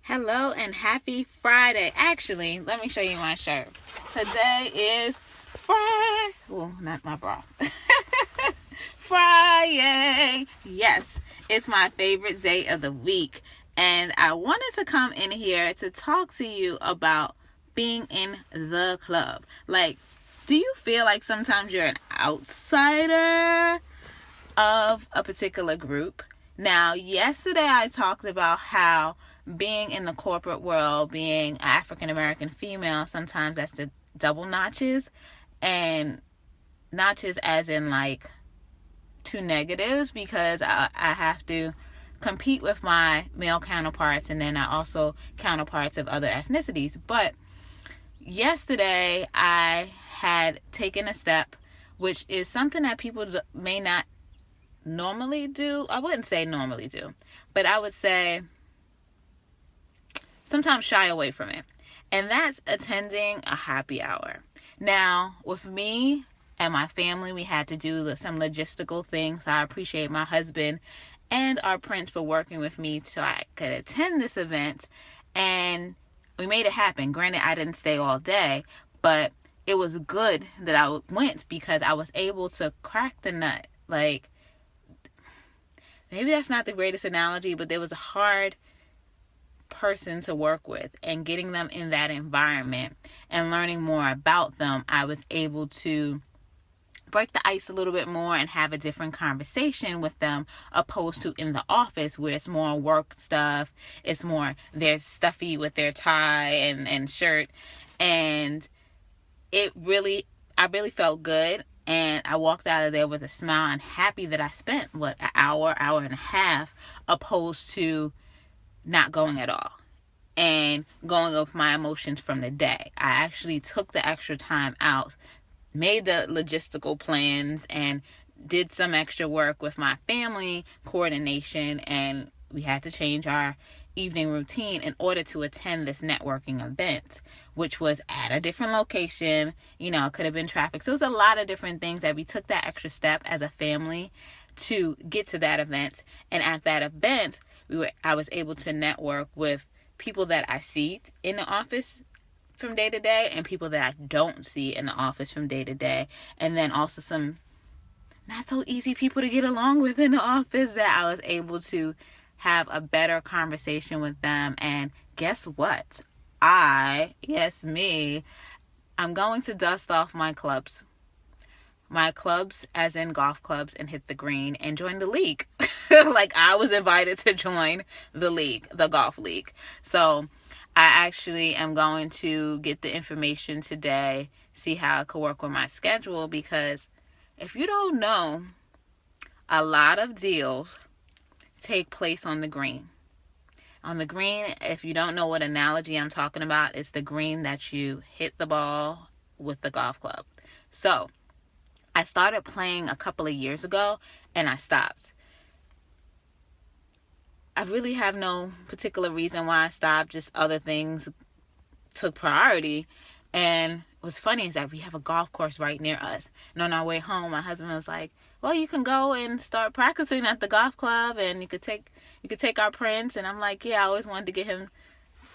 Hello and happy Friday. Actually, let me show you my shirt. Today is Friday. Oh, not my bra. Friday. Yes, it's my favorite day of the week. And I wanted to come in here to talk to you about being in the club. Like, do you feel like sometimes you're an outsider of a particular group? Now, yesterday I talked about how being in the corporate world, being African American female, sometimes that's the double notches, and notches as in like two negatives, because I have to compete with my male counterparts, and then I also counterparts of other ethnicities. But yesterday I had taken a step, which is something that people may not normally do. I wouldn't say normally do, but I would say sometimes shy away from it. And that's attending a happy hour. Now, with me and my family, we had to do some logistical things. I appreciate my husband and our prince for working with me so I could attend this event. And we made it happen. Granted, I didn't stay all day, but it was good that I went because I was able to crack the nut. Like, maybe that's not the greatest analogy, but there was a hard person to work with, and getting them in that environment and learning more about them, I was able to break the ice a little bit more and have a different conversation with them, opposed to in the office where it's more work stuff. It's more they're stuffy with their tie and shirt, and I really felt good. And I walked out of there with a smile and happy that I spent an hour and a half, opposed to not going at all and going with my emotions from the day. I actually took the extra time out, made the logistical plans, and did some extra work with my family coordination, and we had to change our evening routine in order to attend this networking event, which was at a different location. It could have been traffic. So it was a lot of different things that we took that extra step as a family to get to that event. And at that event, I was able to network with people that I see in the office from day to day and people that I don't see in the office from day to day. And then also some not so easy people to get along with in the office that I was able to have a better conversation with them. And guess what? I'm going to dust off my clubs. My clubs, as in golf clubs, and hit the green and join the league. Like, I was invited to join the league, the golf league. So I actually am going to get the information today, see how I could work with my schedule, because if you don't know, a lot of deals take place on the green. On the green, if you don't know what analogy I'm talking about, it's the green that you hit the ball with the golf club. So I started playing a couple of years ago and I stopped. I really have no particular reason why I stopped, just other things took priority. And what's funny is that we have a golf course right near us. And on our way home, my husband was like, well, you can go and start practicing at the golf club, and you could take our prince. And I'm like, yeah, I always wanted to get him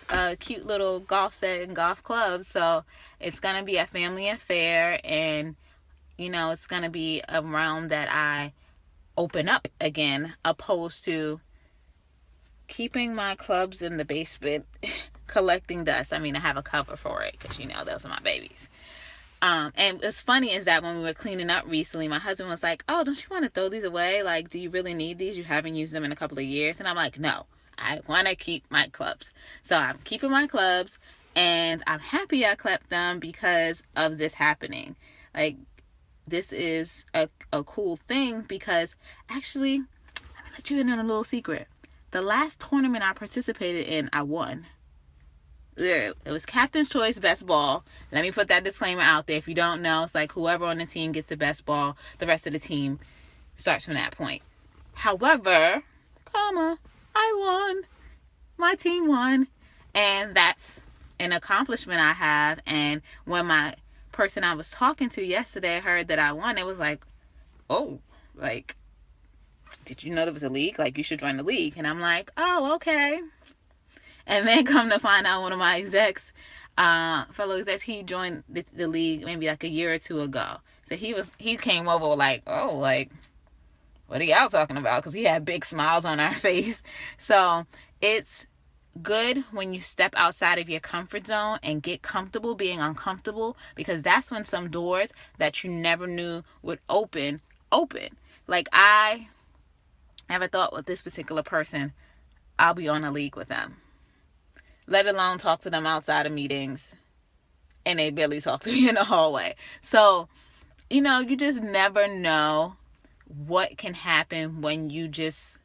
a cute little golf set and golf clubs. So it's going to be a family affair, and it's going to be a realm that I open up again, opposed to keeping my clubs in the basement collecting dust. I mean, I have a cover for it because, those are my babies. And what's funny is that when we were cleaning up recently, my husband was like, oh, don't you want to throw these away? Like, do you really need these? You haven't used them in a couple of years. And I'm like, no, I want to keep my clubs. So I'm keeping my clubs, and I'm happy I kept them because of this happening. Like, this is a cool thing, because actually, let me let you in on a little secret. The last tournament I participated in, I won. It was Captain's Choice Best Ball. Let me put that disclaimer out there. If you don't know, it's like whoever on the team gets the best ball, the rest of the team starts from that point. However, I won. My team won. And that's an accomplishment I have. And when my person I was talking to yesterday heard that I won, it was like, oh, like, did you know there was a league? Like, you should join the league. And I'm like, oh, okay. And then come to find out, one of my execs, fellow execs, he joined the league maybe like a year or two ago. So he came over like, oh, like, what are y'all talking about? Because he had big smiles on our face. So it's good when you step outside of your comfort zone and get comfortable being uncomfortable, because that's when some doors that you never knew would open. Like, I never thought with this particular person I'll be on a league with them, let alone talk to them outside of meetings, and they barely talk to me in the hallway. So, you know, you just never know what can happen when you just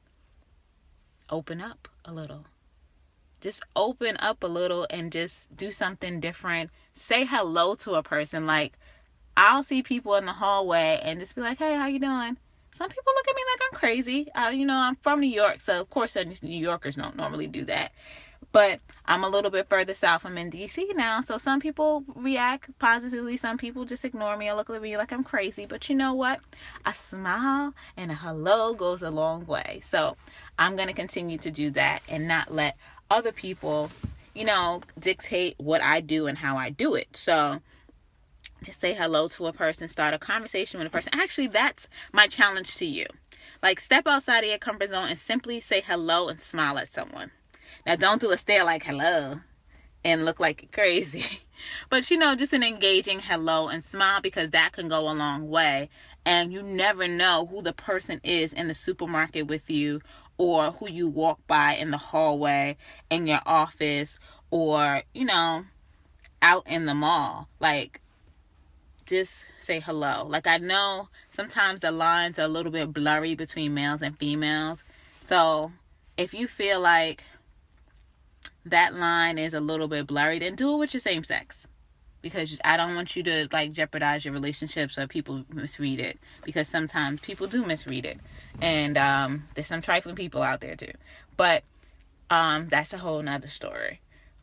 open up a little. Just open up a little and just do something different. Say hello to a person. Like, I'll see people in the hallway and just be like, hey, how you doing? Some people look at me like I'm crazy. You know, I'm from New York, so of course New Yorkers don't normally do that. But I'm a little bit further south. I'm in D.C. now, so some people react positively. Some people just ignore me or look at me like I'm crazy. But you know what? A smile and a hello goes a long way. So I'm going to continue to do that and not let other people, you know, dictate what I do and how I do it. So just say hello to a person, start a conversation with a person. Actually, that's my challenge to you. Like, step outside of your comfort zone and simply say hello and smile at someone. Now, don't do a stare like hello and look like you're crazy. But, you know, just an engaging hello and smile, because that can go a long way. And you never know who the person is in the supermarket with you, or who you walk by in the hallway, in your office, or, you know, out in the mall. Like, just say hello. Like, I know sometimes the lines are a little bit blurry between males and females. So if you feel like that line is a little bit blurry, then do it with your same sex. Because I don't want you to, like, jeopardize your relationships or people misread it. Because sometimes people do misread it. And there's some trifling people out there too. But that's a whole nother story.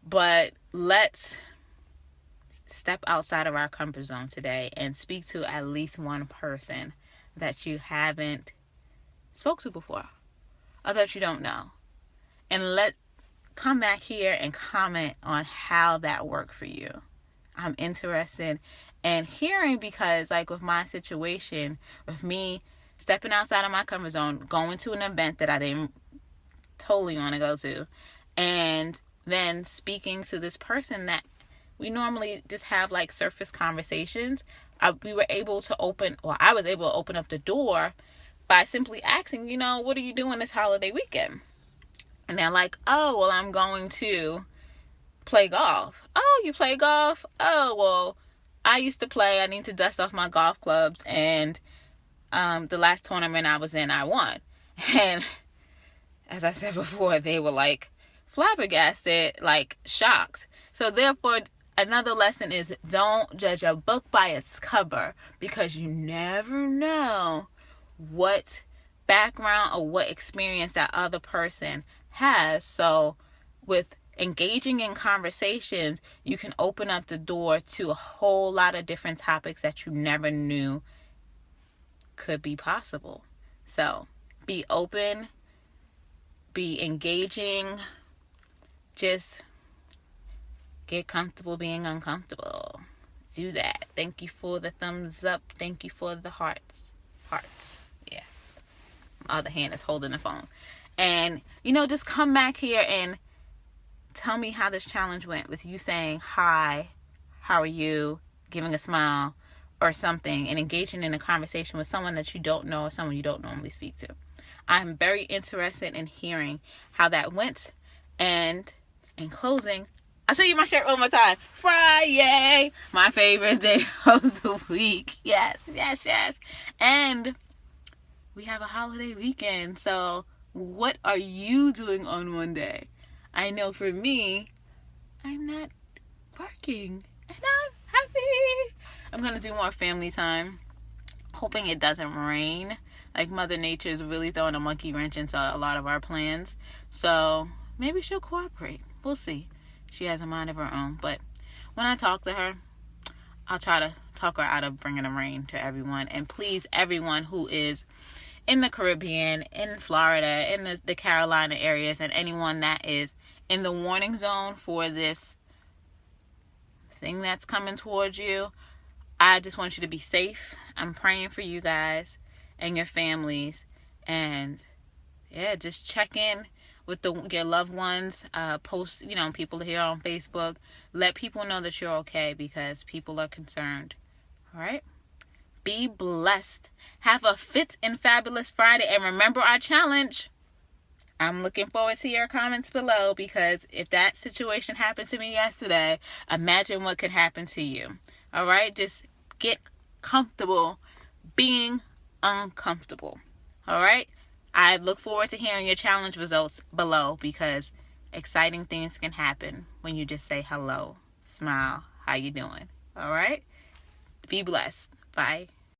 But let's step outside of our comfort zone today and speak to at least one person that you haven't spoke to before, or that you don't know. And come back here and comment on how that worked for you. I'm interested in hearing, because, like, with my situation, with me stepping outside of my comfort zone, going to an event that I didn't totally want to go to, and then speaking to this person that we normally just have, like, surface conversations, I was able to open up the door by simply asking, you know, what are you doing this holiday weekend? And they're like, oh, well, I'm going to play golf. Oh, you play golf? Oh, well, I used to play. I need to dust off my golf clubs. And the last tournament I was in, I won. And as I said before, they were, like, flabbergasted, like, shocked. So therefore, another lesson is, don't judge a book by its cover, because you never know what background or what experience that other person has. So with engaging in conversations, you can open up the door to a whole lot of different topics that you never knew could be possible. So be open, be engaging, just get comfortable being uncomfortable. Do that. Thank you for the thumbs up. Thank you for the hearts. Yeah. My other hand is holding the phone. And, you know, just come back here and tell me how this challenge went, with you saying hi, how are you, giving a smile or something, and engaging in a conversation with someone that you don't know or someone you don't normally speak to. I'm very interested in hearing how that went. And in closing, I'll show you my shirt one more time. Friday, my favorite day of the week. Yes. And we have a holiday weekend. So what are you doing on Monday? I know for me, I'm not working. And I'm happy. I'm going to do more family time. Hoping it doesn't rain. Like, Mother Nature is really throwing a monkey wrench into a lot of our plans. So maybe she'll cooperate. We'll see. She has a mind of her own. But when I talk to her, I'll try to talk her out of bringing the rain to everyone. And please, everyone who is in the Caribbean, in Florida, in the Carolina areas, and anyone that is in the warning zone for this thing that's coming towards you. I just want you to be safe. I'm praying for you guys and your families. And yeah, just check in with your loved ones. Post, people here on Facebook. Let people know that you're okay, because people are concerned. All right? Be blessed. Have a fit and fabulous Friday. And remember our challenge. I'm looking forward to your comments below, because if that situation happened to me yesterday, imagine what could happen to you. All right? Just get comfortable being uncomfortable. All right? I look forward to hearing your challenge results below, because exciting things can happen when you just say hello, smile, how you doing? All right? Be blessed. Bye.